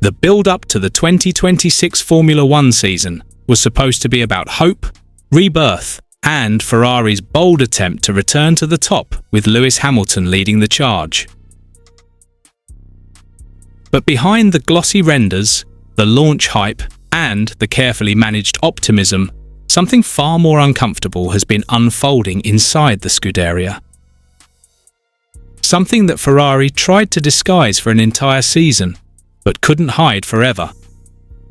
The build-up to the 2026 Formula One season was supposed to be about hope, rebirth, and Ferrari's bold attempt to return to the top with Lewis Hamilton leading the charge. But behind the glossy renders, the launch hype, and the carefully managed optimism, something far more uncomfortable has been unfolding inside the Scuderia. Something that Ferrari tried to disguise for an entire season, but couldn't hide forever.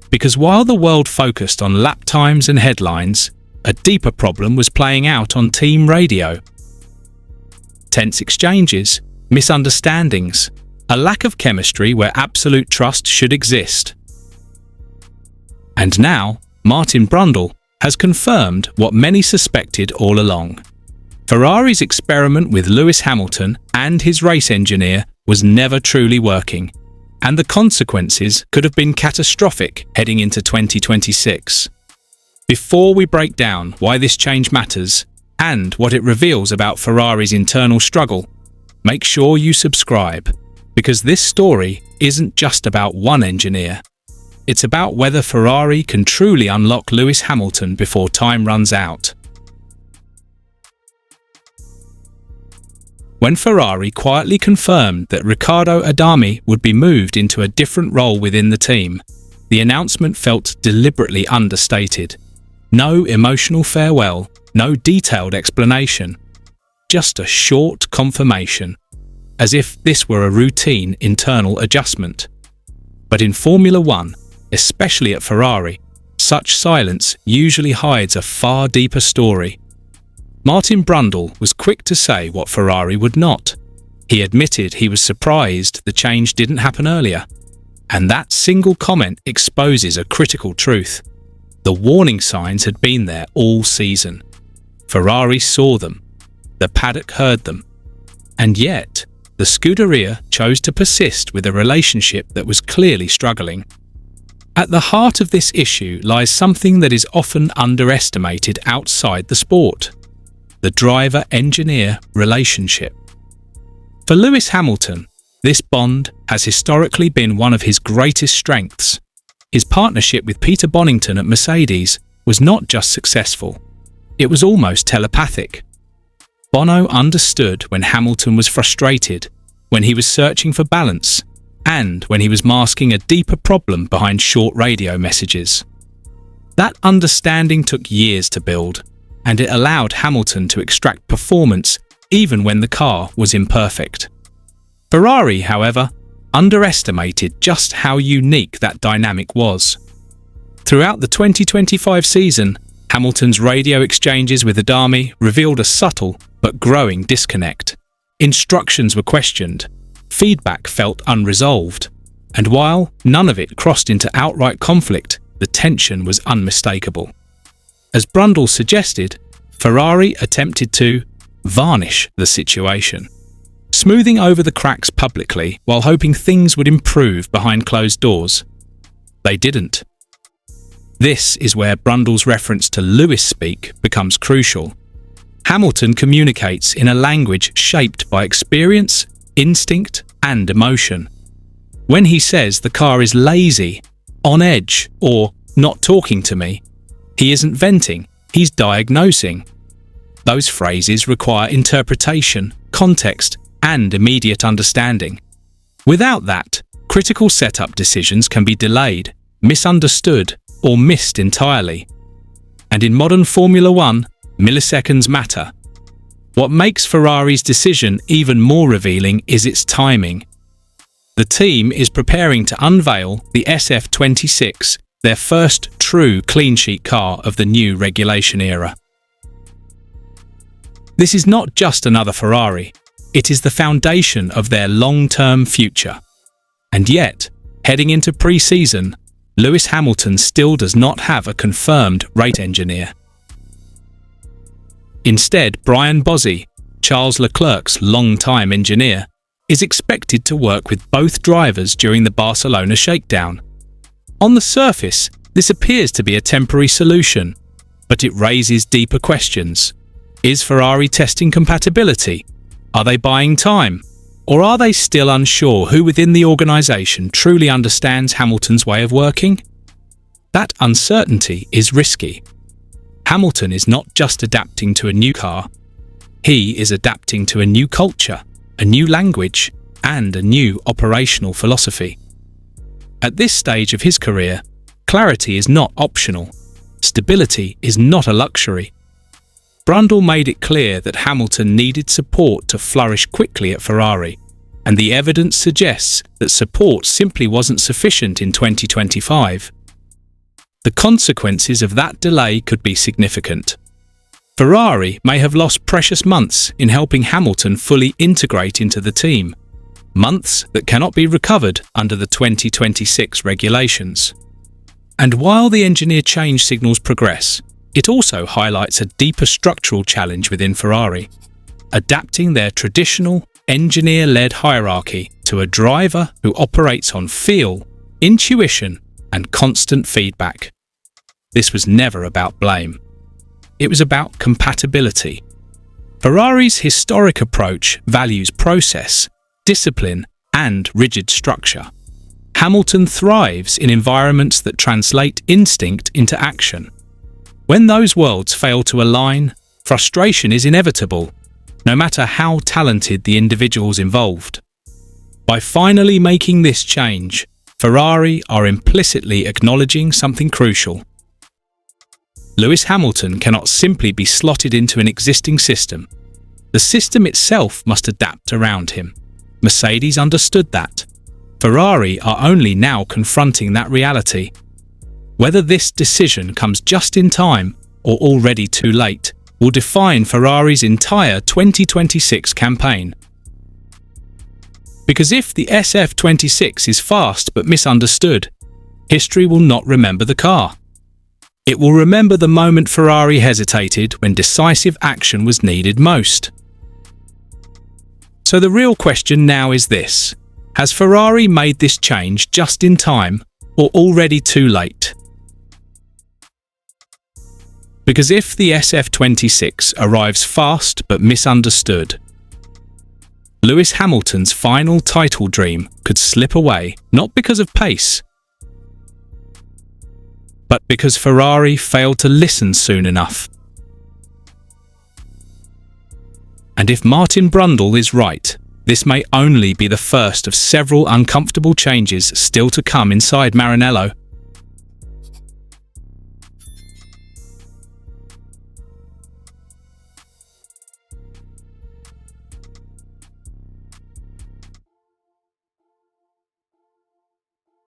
Because while the world focused on lap times and headlines, a deeper problem was playing out on team radio. Tense exchanges, misunderstandings, a lack of chemistry where absolute trust should exist. And now, Martin Brundle has confirmed what many suspected all along. Ferrari's experiment with Lewis Hamilton and his race engineer was never truly working, and the consequences could have been catastrophic heading into 2026. Before we break down why this change matters and what it reveals about Ferrari's internal struggle, make sure you subscribe, because this story isn't just about one engineer. It's about whether Ferrari can truly unlock Lewis Hamilton before time runs out. When Ferrari quietly confirmed that Riccardo Adami would be moved into a different role within the team, the announcement felt deliberately understated. No emotional farewell, no detailed explanation, just a short confirmation, as if this were a routine internal adjustment. But in Formula One, especially at Ferrari, such silence usually hides a far deeper story. Martin Brundle was quick to say what Ferrari would not. He admitted he was surprised the change didn't happen earlier. And that single comment exposes a critical truth. The warning signs had been there all season. Ferrari saw them. The paddock heard them. And yet, the Scuderia chose to persist with a relationship that was clearly struggling. At the heart of this issue lies something that is often underestimated outside the sport: the driver-engineer relationship. For Lewis Hamilton, this bond has historically been one of his greatest strengths. His partnership with Peter Bonington at Mercedes was not just successful, it was almost telepathic. Bono understood when Hamilton was frustrated, when he was searching for balance, and when he was masking a deeper problem behind short radio messages. That understanding took years to build, and it allowed Hamilton to extract performance even when the car was imperfect. Ferrari, however, underestimated just how unique that dynamic was. Throughout the 2025 season, Hamilton's radio exchanges with Adami revealed a subtle but growing disconnect. Instructions were questioned, feedback felt unresolved, and while none of it crossed into outright conflict, the tension was unmistakable. As Brundle suggested, Ferrari attempted to varnish the situation, smoothing over the cracks publicly while hoping things would improve behind closed doors. They didn't. This is where Brundle's reference to Lewis speak becomes crucial. Hamilton communicates in a language shaped by experience, instinct, and emotion. When he says the car is lazy, on edge, or not talking to me, he isn't venting, he's diagnosing. Those phrases require interpretation, context, and immediate understanding. Without that, critical setup decisions can be delayed, misunderstood, or missed entirely. And in modern Formula One, milliseconds matter. What makes Ferrari's decision even more revealing is its timing. The team is preparing to unveil the SF26, their first true clean sheet car of the new regulation era. This is not just another Ferrari, it is the foundation of their long-term future. And yet, heading into pre-season, Lewis Hamilton still does not have a confirmed race engineer. Instead, Brian Bozzi, Charles Leclerc's long-time engineer, is expected to work with both drivers during the Barcelona shakedown. On the surface, this appears to be a temporary solution, but it raises deeper questions. Is Ferrari testing compatibility? Are they buying time? Or are they still unsure who within the organisation truly understands Hamilton's way of working? That uncertainty is risky. Hamilton is not just adapting to a new car, he is adapting to a new culture, a new language, and a new operational philosophy. At this stage of his career, clarity is not optional. Stability is not a luxury. Brundle made it clear that Hamilton needed support to flourish quickly at Ferrari, and the evidence suggests that support simply wasn't sufficient in 2025. The consequences of that delay could be significant. Ferrari may have lost precious months in helping Hamilton fully integrate into the team, months that cannot be recovered under the 2026 regulations. And while the engineer change signals progress, it also highlights a deeper structural challenge within Ferrari, adapting their traditional engineer-led hierarchy to a driver who operates on feel, intuition, and constant feedback. This was never about blame. It was about compatibility. Ferrari's historic approach values process, discipline, and rigid structure. Hamilton thrives in environments that translate instinct into action. When those worlds fail to align, frustration is inevitable, no matter how talented the individuals involved. By finally making this change, Ferrari are implicitly acknowledging something crucial. Lewis Hamilton cannot simply be slotted into an existing system. The system itself must adapt around him. Mercedes understood that. Ferrari are only now confronting that reality. Whether this decision comes just in time or already too late will define Ferrari's entire 2026 campaign. Because if the SF26 is fast but misunderstood, history will not remember the car. It will remember the moment Ferrari hesitated when decisive action was needed most. So the real question now is this: has Ferrari made this change just in time or already too late? Because if the SF26 arrives fast but misunderstood, Lewis Hamilton's final title dream could slip away, not because of pace, but because Ferrari failed to listen soon enough. And if Martin Brundle is right, this may only be the first of several uncomfortable changes still to come inside Maranello.